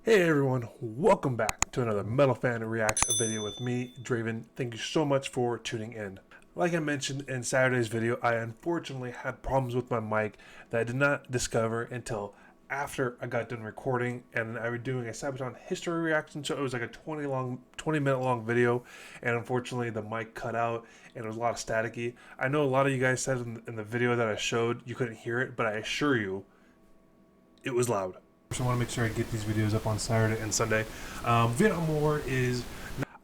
Hey everyone, welcome back to another Metal Fan Reacts video with me, Draven. Thank you so much for tuning in. Like I mentioned in Saturday's video, I unfortunately had problems with my mic that I did not discover until after I got done recording, and I was doing a Sabaton history reaction, so it was like a 20 minute long video, and unfortunately the mic cut out and it was a lot of staticky. I know a lot of you guys said in the video that I showed you couldn't hear it, but I assure you it was loud. So I want to make sure I get these videos up on Saturday and Sunday. Vietnam War is...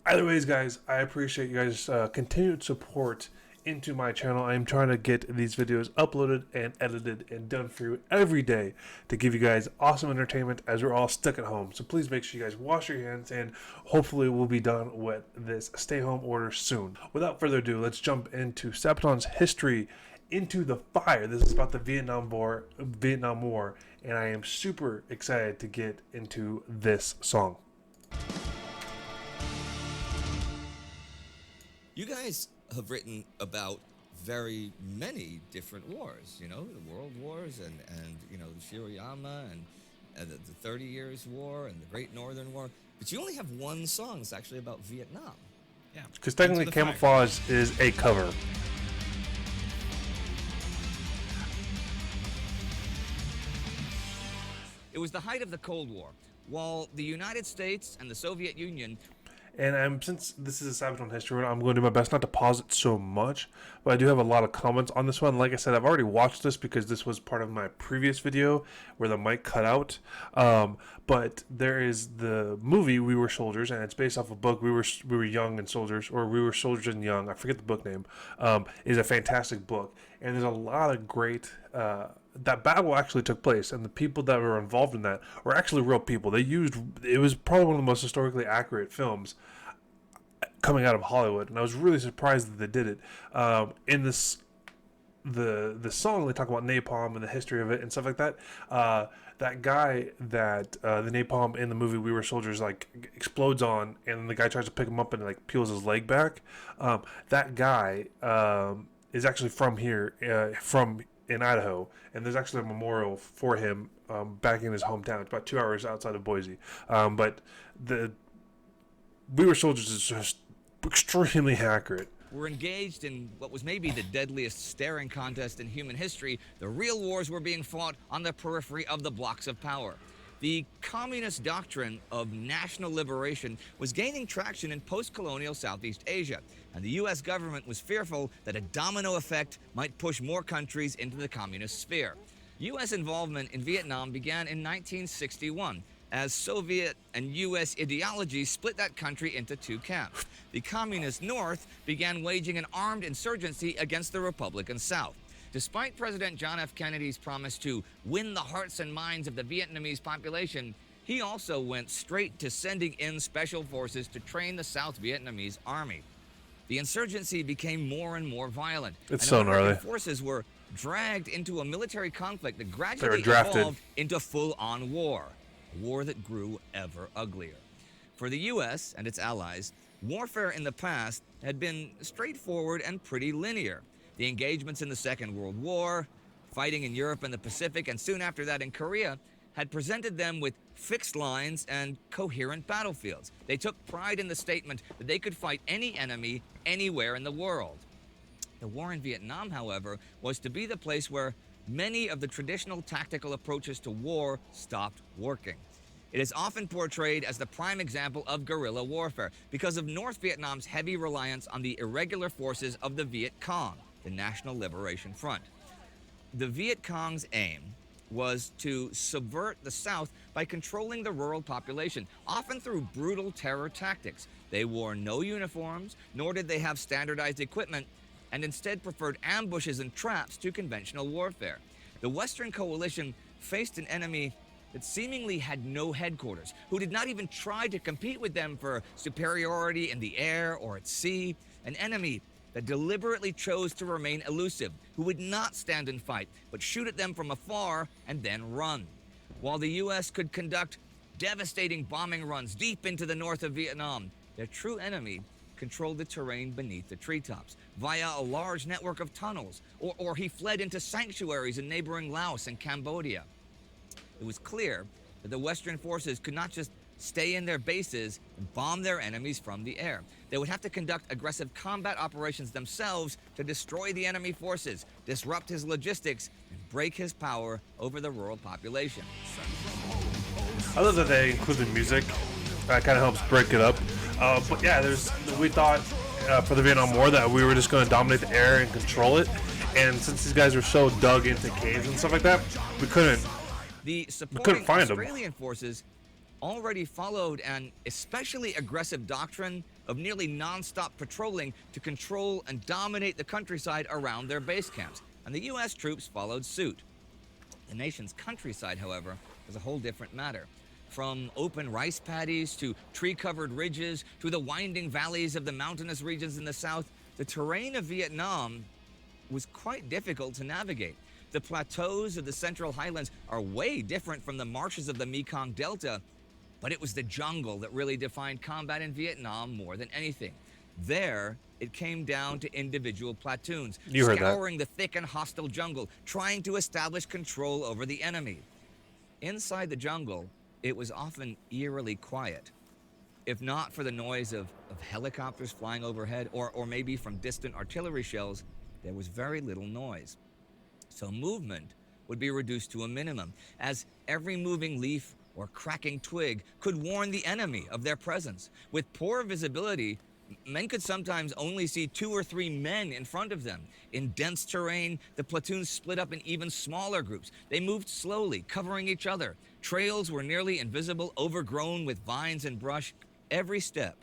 Either ways, guys, I appreciate you guys' continued support into my channel. I am trying to get these videos uploaded and edited and done for you every day to give you guys awesome entertainment as we're all stuck at home. So please make sure you guys wash your hands, and hopefully we'll be done with this stay-home order soon. Without further ado, let's jump into Sabaton's history into the fire. This is about the Vietnam War, and I am super excited to get into this song. You guys have written about very many different wars, you know, the World Wars and you know, the Shirayama and the 30 Years War and the Great Northern War, but you only have one song that's actually about Vietnam. Yeah. Because technically Camouflage is a cover. It was the height of the Cold War, while the United States and the Soviet Union... And since this is a Sabaton history, I'm going to do my best not to pause it so much, but I do have a lot of comments on this one. Like I said, I've already watched this because this was part of my previous video where the mic cut out. But there is the movie We Were Soldiers, and it's based off a book. We were young and soldiers, or We Were Soldiers and Young. I forget the book name. Is a fantastic book, and there's a lot of great. That battle actually took place, and the people that were involved in that were actually real people. It was probably one of the most historically accurate films coming out of Hollywood, and I was really surprised that they did it. In this, the song, they talk about napalm and the history of it and stuff like that. That guy that the napalm in the movie We Were Soldiers like explodes on, and the guy tries to pick him up and like peels his leg back. That guy is actually from here, in Idaho, and there's actually a memorial for him back in his hometown. It's about 2 hours outside of Boise. But the We Were Soldiers is just extremely accurate. were engaged in what was maybe the deadliest staring contest in human history. The real wars were being fought on the periphery of the blocks of power. The communist doctrine of national liberation was gaining traction in post-colonial Southeast Asia, and the U.S. government was fearful that a domino effect might push more countries into the communist sphere. U.S. involvement in Vietnam began in 1961, as Soviet and U.S. ideology split that country into two camps. The communist North began waging an armed insurgency against the Republican South. Despite President John F. Kennedy's promise to win the hearts and minds of the Vietnamese population, he also went straight to sending in special forces to train the South Vietnamese army. The insurgency became more and more violent. It's so gnarly. Forces were dragged into a military conflict that gradually evolved into full-on war, a war that grew ever uglier. For the U.S. and its allies, warfare in the past had been straightforward and pretty linear. The engagements in the Second World War, fighting in Europe and the Pacific, and soon after that in Korea, had presented them with fixed lines and coherent battlefields. They took pride in the statement that they could fight any enemy anywhere in the world. The war in Vietnam, however, was to be the place where many of the traditional tactical approaches to war stopped working. It is often portrayed as the prime example of guerrilla warfare because of North Vietnam's heavy reliance on the irregular forces of the Viet Cong, the National Liberation Front. The Viet Cong's aim was to subvert the South by controlling the rural population, often through brutal terror tactics. They wore no uniforms, nor did they have standardized equipment, and instead preferred ambushes and traps to conventional warfare. The Western coalition faced an enemy that seemingly had no headquarters, who did not even try to compete with them for superiority in the air or at sea, an enemy that deliberately chose to remain elusive, who would not stand and fight, but shoot at them from afar and then run. While the U.S. could conduct devastating bombing runs deep into the north of Vietnam, their true enemy controlled the terrain beneath the treetops via a large network of tunnels, or he fled into sanctuaries in neighboring Laos and Cambodia. It was clear that the Western forces could not just stay in their bases and bomb their enemies from the air. They would have to conduct aggressive combat operations themselves to destroy the enemy forces, disrupt his logistics, and break his power over the rural population. I love that they include the music. That kind of helps break it up. But yeah, we thought for the Vietnam War that we were just going to dominate the air and control it. And since these guys were so dug into caves and stuff like that, we couldn't find Australian forces already followed an especially aggressive doctrine of nearly non-stop patrolling to control and dominate the countryside around their base camps, and the U.S. troops followed suit. The nation's countryside, however, was a whole different matter. From open rice paddies to tree-covered ridges to the winding valleys of the mountainous regions in the south, the terrain of Vietnam was quite difficult to navigate. The plateaus of the Central Highlands are way different from the marshes of the Mekong Delta, but it was the jungle that really defined combat in Vietnam more than anything. There, it came down to individual platoons, scouring the thick and hostile jungle, trying to establish control over the enemy. Inside the jungle, it was often eerily quiet. If not for the noise of helicopters flying overhead or maybe from distant artillery shells, there was very little noise. So movement would be reduced to a minimum, as every moving leaf or cracking twig could warn the enemy of their presence. With poor visibility, men could sometimes only see 2 or 3 men in front of them. In dense terrain, the platoons split up in even smaller groups. They moved slowly, covering each other. Trails were nearly invisible, overgrown with vines and brush. Every step,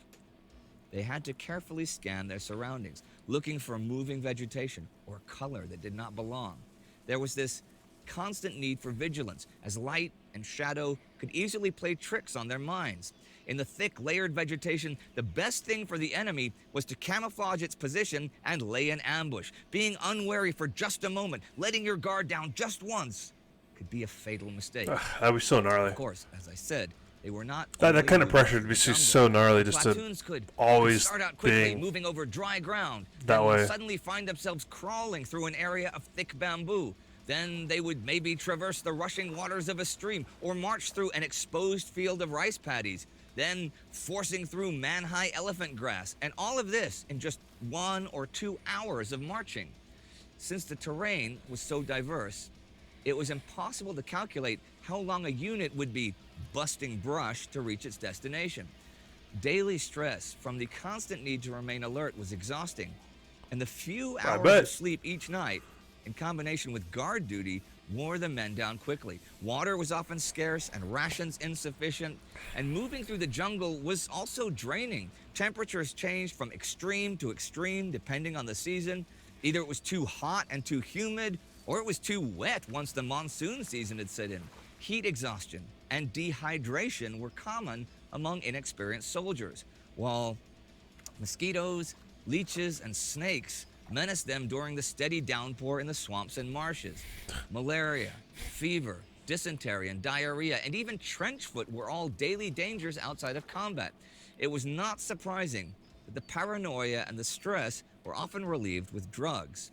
they had to carefully scan their surroundings, looking for moving vegetation or color that did not belong. There was this constant need for vigilance, as light and shadow could easily play tricks on their minds. In the thick, layered vegetation, the best thing for the enemy was to camouflage its position and lay an ambush. Being unwary for just a moment, letting your guard down just once, could be a fatal mistake. That'd be so gnarly. Of course, as I said, they were not. That kind of pressure would be so gnarly, just to always start out quickly, moving over dry ground, that way. Suddenly find themselves crawling through an area of thick bamboo. Then they would maybe traverse the rushing waters of a stream or march through an exposed field of rice paddies, then forcing through man-high elephant grass, and all of this in just 1 or 2 hours of marching. Since the terrain was so diverse, it was impossible to calculate how long a unit would be busting brush to reach its destination. Daily stress from the constant need to remain alert was exhausting, and the few hours of sleep each night, in combination with guard duty, wore the men down quickly. Water was often scarce and rations insufficient, and moving through the jungle was also draining. Temperatures changed from extreme to extreme depending on the season. Either it was too hot and too humid, or it was too wet once the monsoon season had set in. Heat exhaustion and dehydration were common among inexperienced soldiers, while mosquitoes, leeches, and snakes menaced them during the steady downpour in the swamps and marshes. Malaria, fever, dysentery, and diarrhea, and even trench foot were all daily dangers outside of combat. It was not surprising that the paranoia and the stress were often relieved with drugs.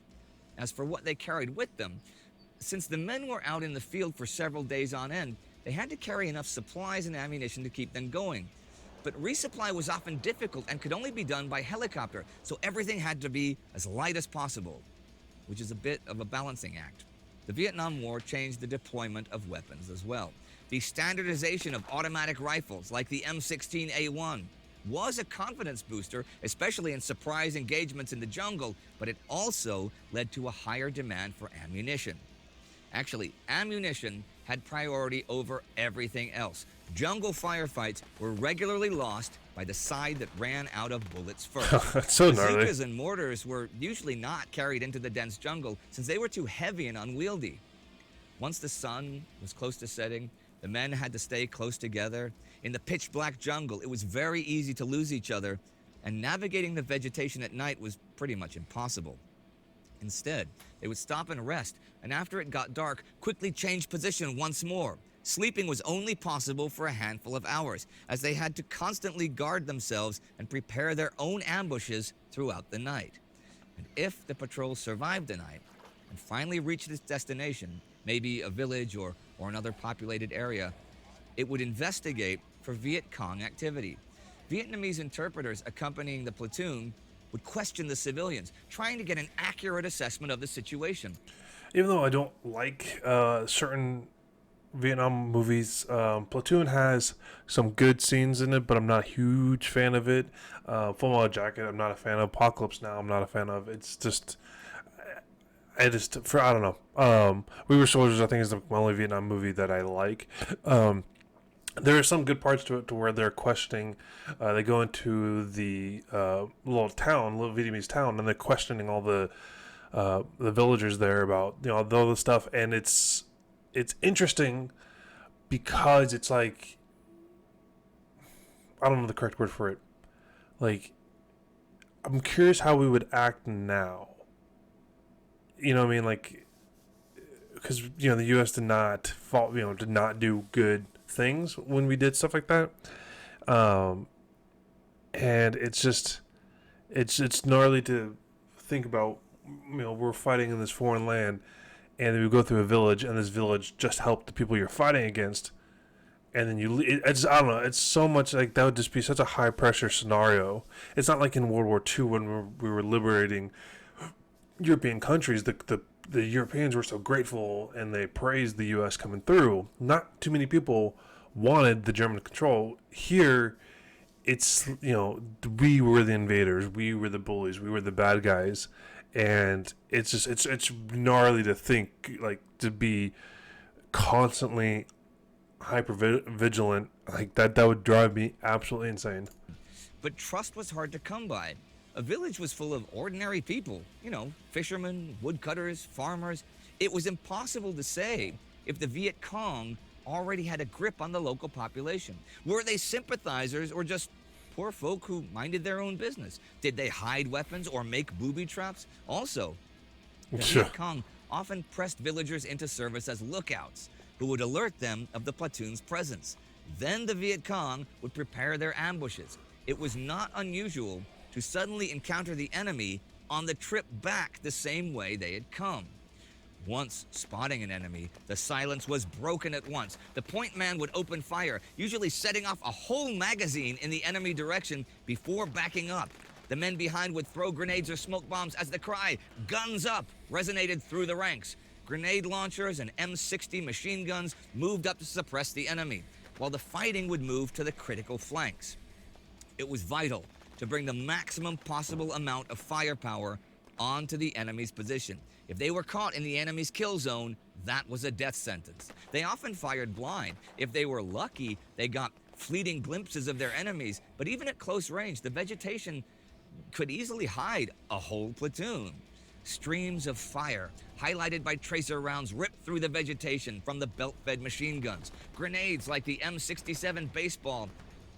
As for what they carried with them, since the men were out in the field for several days on end, they had to carry enough supplies and ammunition to keep them going. But resupply was often difficult and could only be done by helicopter, so everything had to be as light as possible, which is a bit of a balancing act. The Vietnam War changed the deployment of weapons as well. The standardization of automatic rifles like the M16A1 was a confidence booster, especially in surprise engagements in the jungle, but it also led to a higher demand for ammunition. Actually, ammunition had priority over everything else. Jungle firefights were regularly lost by the side that ran out of bullets first. That's so gnarly. Bazookas and mortars were usually not carried into the dense jungle since they were too heavy and unwieldy. Once the sun was close to setting, the men had to stay close together. In the pitch-black jungle, it was very easy to lose each other, and navigating the vegetation at night was pretty much impossible. Instead, they would stop and rest, and after it got dark, quickly change position once more. Sleeping was only possible for a handful of hours, as they had to constantly guard themselves and prepare their own ambushes throughout the night. And if the patrol survived the night and finally reached its destination, maybe a village or another populated area, It would investigate for Viet Cong activity. Vietnamese interpreters accompanying the platoon would question the civilians, trying to get an accurate assessment of the situation. Even though I don't like certain Vietnam movies, Platoon has some good scenes in it, but I'm not a huge fan of it. Full Metal Jacket, I'm not a fan of. Apocalypse Now, I'm not a fan of. It's just, I don't know. We Were Soldiers, I think, is the only Vietnam movie that I like. There are some good parts to it, to where they're questioning. They go into the little Vietnamese town, and they're questioning all the villagers there about all the stuff, and it's interesting because it's like, I don't know the correct word for it. Like, I'm curious how we would act now. You know what I mean? Like, because the U.S. did not do good things when we did stuff like that, and it's gnarly to think about. We're fighting in this foreign land, and then we go through a village, and this village just helped the people you're fighting against, and then I don't know. It's so much like that would just be such a high pressure scenario. It's not like in World War II when we were liberating European countries. The Europeans were so grateful and they praised the U.S. coming through. Not too many people wanted the German control. Here, it's, we were the invaders, we were the bullies, we were the bad guys, and it's just it's gnarly to think, like, to be constantly hyper vigilant like that. That would drive me absolutely insane. But trust was hard to come by. A village was full of ordinary people, fishermen, woodcutters, farmers. It was impossible to say if the Viet Cong already had a grip on the local population. Were they sympathizers or just poor folk who minded their own business? Did they hide weapons or make booby traps? Also, the Viet Cong often pressed villagers into service as lookouts who would alert them of the platoon's presence. Then the Viet Cong would prepare their ambushes. It was not unusual to suddenly encounter the enemy on the trip back the same way they had come. Once spotting an enemy, the silence was broken at once. The point man would open fire, usually setting off a whole magazine in the enemy direction before backing up. The men behind would throw grenades or smoke bombs as the cry, "Guns up!" resonated through the ranks. Grenade launchers and M60 machine guns moved up to suppress the enemy, while the fighting would move to the critical flanks. It was vital to bring the maximum possible amount of firepower onto the enemy's position. If they were caught in the enemy's kill zone, that was a death sentence. They often fired blind. If they were lucky, they got fleeting glimpses of their enemies, but even at close range, the vegetation could easily hide a whole platoon. Streams of fire, highlighted by tracer rounds, ripped through the vegetation from the belt-fed machine guns. Grenades like the M67 baseball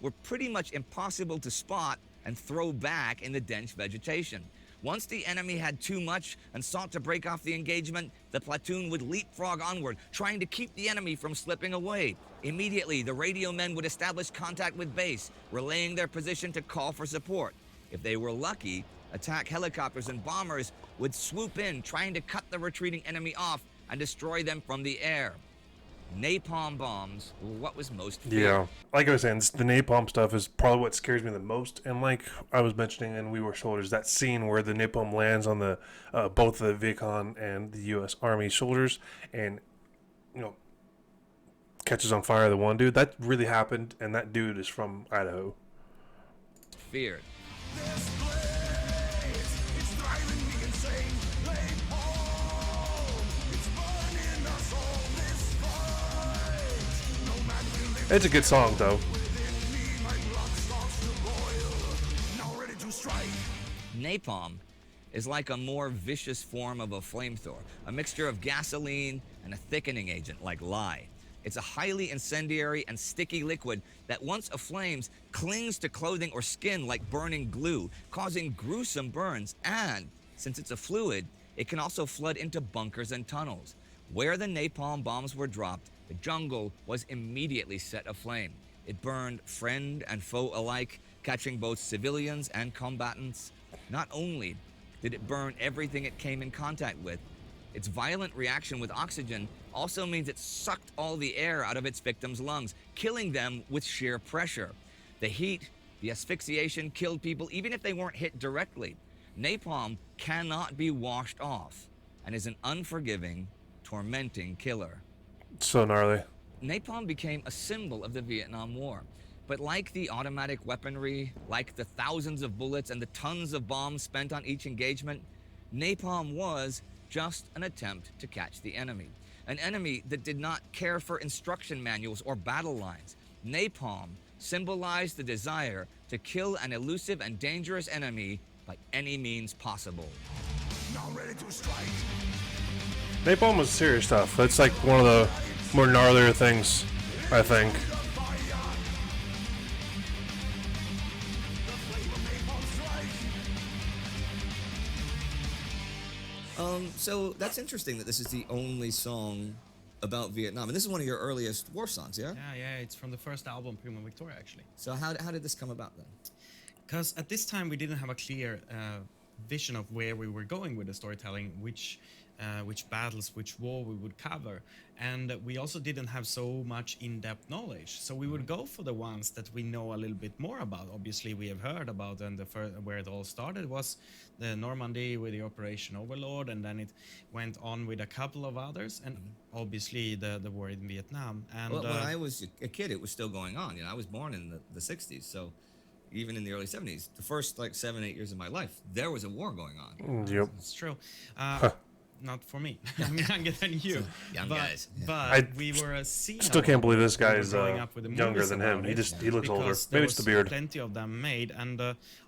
were pretty much impossible to spot and throw back in the dense vegetation. Once the enemy had too much and sought to break off the engagement, the platoon would leapfrog onward, trying to keep the enemy from slipping away. Immediately, the radio men would establish contact with base, relaying their position to call for support. If they were lucky, attack helicopters and bombers would swoop in, trying to cut the retreating enemy off and destroy them from the air. Napalm bombs were what was most feared. Yeah, like I was saying, the napalm stuff is probably what scares me the most. And like I was mentioning in We Were Soldiers, that scene where the napalm lands on the both the Viet Cong and the U.S. Army soldiers, and catches on fire the one dude. That really happened, and that dude is from Idaho. Feared. It's a good song, though. Napalm is like a more vicious form of a flamethrower, a mixture of gasoline and a thickening agent like lye. It's a highly incendiary and sticky liquid that once aflames clings to clothing or skin like burning glue, causing gruesome burns, and since it's a fluid, it can also flood into bunkers and tunnels. Where the napalm bombs were dropped, the jungle was immediately set aflame. It burned friend and foe alike, catching both civilians and combatants. Not only did it burn everything it came in contact with, Its violent reaction with oxygen also means it sucked all the air out of its victims' lungs, killing them with sheer pressure. The heat, the asphyxiation killed people even if they weren't hit directly. Napalm cannot be washed off and is an unforgiving, tormenting killer. So gnarly. Napalm became a symbol of the Vietnam War. But like the automatic weaponry, like the thousands of bullets and the tons of bombs spent on each engagement, napalm was just an attempt to catch the enemy. An enemy that did not care for instruction manuals or battle lines. Napalm symbolized the desire to kill an elusive and dangerous enemy by any means possible. Now ready to strike. Napalm was serious stuff. That's like one of the more gnarlier things, I think. So that's interesting that this is the only song about Vietnam. And this is one of your earliest war songs, yeah? Yeah, it's from the first album, Prima Victoria, actually. So how did this come about then? Because at this time we didn't have a clear vision of where we were going with the storytelling, which battles, which war we would cover, and we also didn't have so much in-depth knowledge. So we would go for the ones that we know a little bit more about. Obviously, we have heard about, and the first where it all started was the Normandy with the Operation Overlord, and then it went on with a couple of others, and obviously the war in Vietnam. And well, when I was a kid, it was still going on. You know, I was born in the 60s, so even in the early 70s, the first like 7-8 years of my life, there was a war going on. Yep. It's true. Not for me. I'm younger than you. Young but, guys. Yeah. But we were seeing. Still can't believe this guy is growing up with the younger movies than about him. it, He looks older. because Maybe it's the there was beard. Plenty of them made, and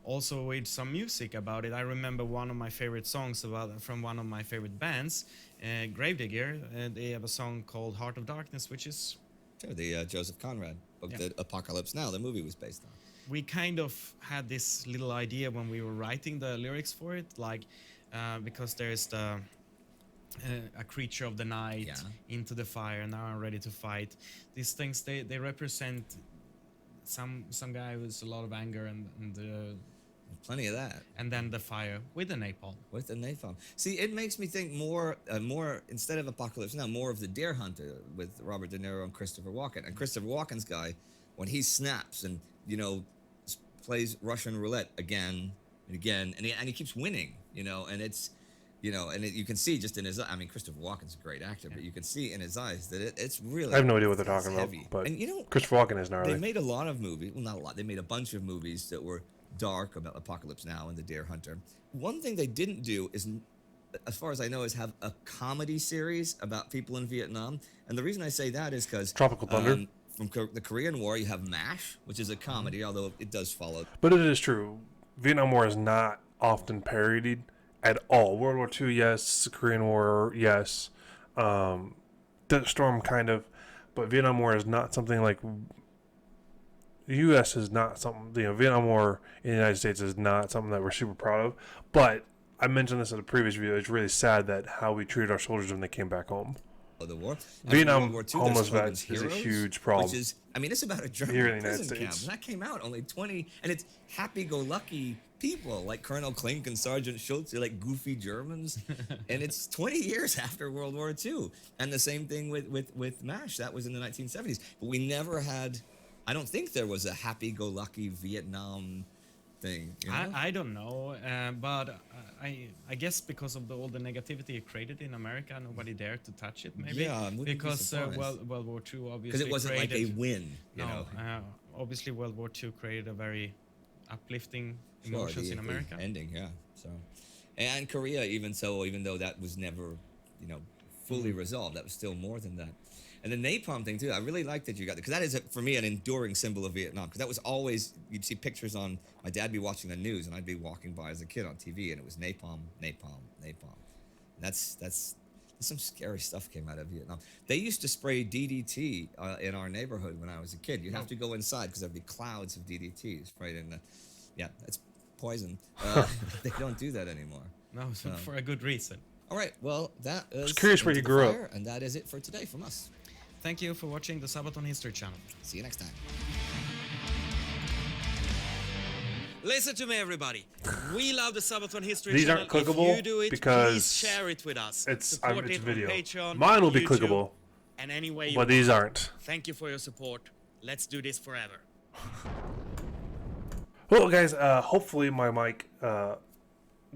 also with some music about it. I remember one of my favorite songs from one of my favorite bands, Gravedigger. They have a song called "Heart of Darkness," which is Sure, the Joseph Conrad book that Apocalypse Now, the movie, was based on. we kind of had this little idea when we were writing the lyrics for it, like because there's a creature of the night into the fire, now I'm ready to fight. These things, they represent some guy with a lot of anger and Plenty of that. and then the fire with the napalm. With the napalm. See, it makes me think more instead of Apocalypse Now, more of the Deer Hunter with Robert De Niro and Christopher Walken. And Christopher Walken's guy, when he snaps and plays Russian roulette again and again, and he keeps winning, and it's, you can see just in his. I mean, Christopher Walken's a great actor, but you can see in his eyes that it's really. I have no idea what they're talking about, heavy. but And Christopher Walken is they gnarly. made a lot of movies. Well, not a lot. They made a bunch of movies that were dark about Apocalypse Now and the Deer Hunter. One thing they didn't do is, as far as I know, is have a comedy series about people in Vietnam. And the reason I say that is because Tropical Thunder. From the Korean War, you have MASH, which is a comedy, although it does follow. But it is true. Vietnam War is not often parodied at all. World War II, yes. Korean War, yes. Desert Storm, kind of. But Vietnam War is not something like... The U.S. is not something... Vietnam War in the United States is not something that we're super proud of. But I mentioned this in a previous video. It's really sad that how we treated our soldiers when they came back home. The war. Vietnam World War II, homeless there's vets is a Heroes, huge problem. Which is, it's about a German Here in the prison United camp. States. And that came out only 20, and it's happy-go-lucky people like Colonel Klink and Sergeant Schultz. They're like goofy Germans, and it's 20 years after World War II. And the same thing with MASH. That was in the 1970s. But we never had. I don't think there was a happy-go-lucky Vietnam thing. I don't know, but I guess because of all the negativity it created in America, nobody dared to touch it. Maybe because World War II obviously because it wasn't created, like a win. Obviously World War II created a very uplifting emotions in America. Ending, yeah. So, and Korea, even though that was never, fully resolved, that was still more than that. And the napalm thing too, I really like that you got that, because that is for me an enduring symbol of Vietnam. Because that was always, you'd see pictures on, my dad be watching the news, and I'd be walking by as a kid on TV, and it was napalm, napalm, napalm. That's some scary stuff came out of Vietnam. They used to spray DDT in our neighborhood when I was a kid. You'd have to go inside because there'd be clouds of DDT sprayed in. That's poison. They don't do that anymore. No, for a good reason. All right, well, that is. I was curious where you grew up. And that is it for today from us. Thank you for watching the Sabaton History Channel. See you next time. Listen to me, everybody. We love the Sabaton History These channel. aren't clickable If you do it, because please share it with us. it's Support it video. on Patreon, Mine will be YouTube, clickable, and any way you but these want. aren't. Thank you for your support. Let's do this forever. Well, guys, hopefully my mic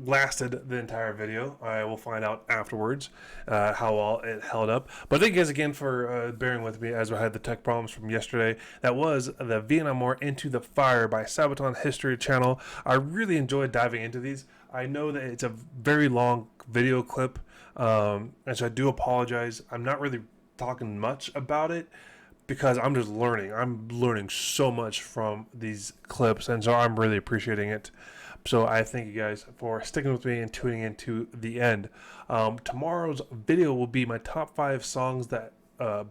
lasted the entire video. I will find out afterwards how well it held up. But thank you guys again for bearing with me as I had the tech problems from yesterday. That was the Vietnam War Into the Fire by Sabaton History Channel. I really enjoyed diving into these. I know that it's a very long video clip, and so I do apologize. I'm not really talking much about it because I'm just learning. I'm learning so much from these clips, and so I'm really appreciating it. So I thank you guys for sticking with me and tuning into the end. Tomorrow's video will be my top 5 songs that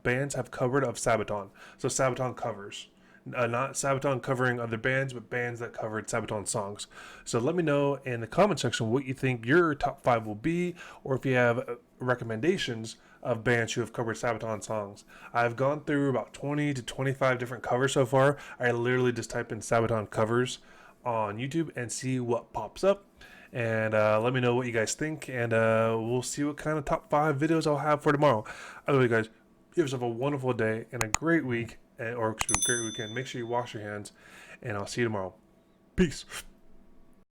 bands have covered of Sabaton. So Sabaton covers. Not Sabaton covering other bands, but bands that covered Sabaton songs. So let me know in the comment section what you think your top 5 will be, or if you have recommendations of bands who have covered Sabaton songs. I've gone through about 20 to 25 different covers so far. I literally just type in Sabaton covers on YouTube and see what pops up, and let me know what you guys think, and we'll see what kind of top 5 videos I'll have for tomorrow. Anyway, guys, give yourself a wonderful day and a great week, or excuse me, great weekend. Make sure you wash your hands, and I'll see you tomorrow. Peace.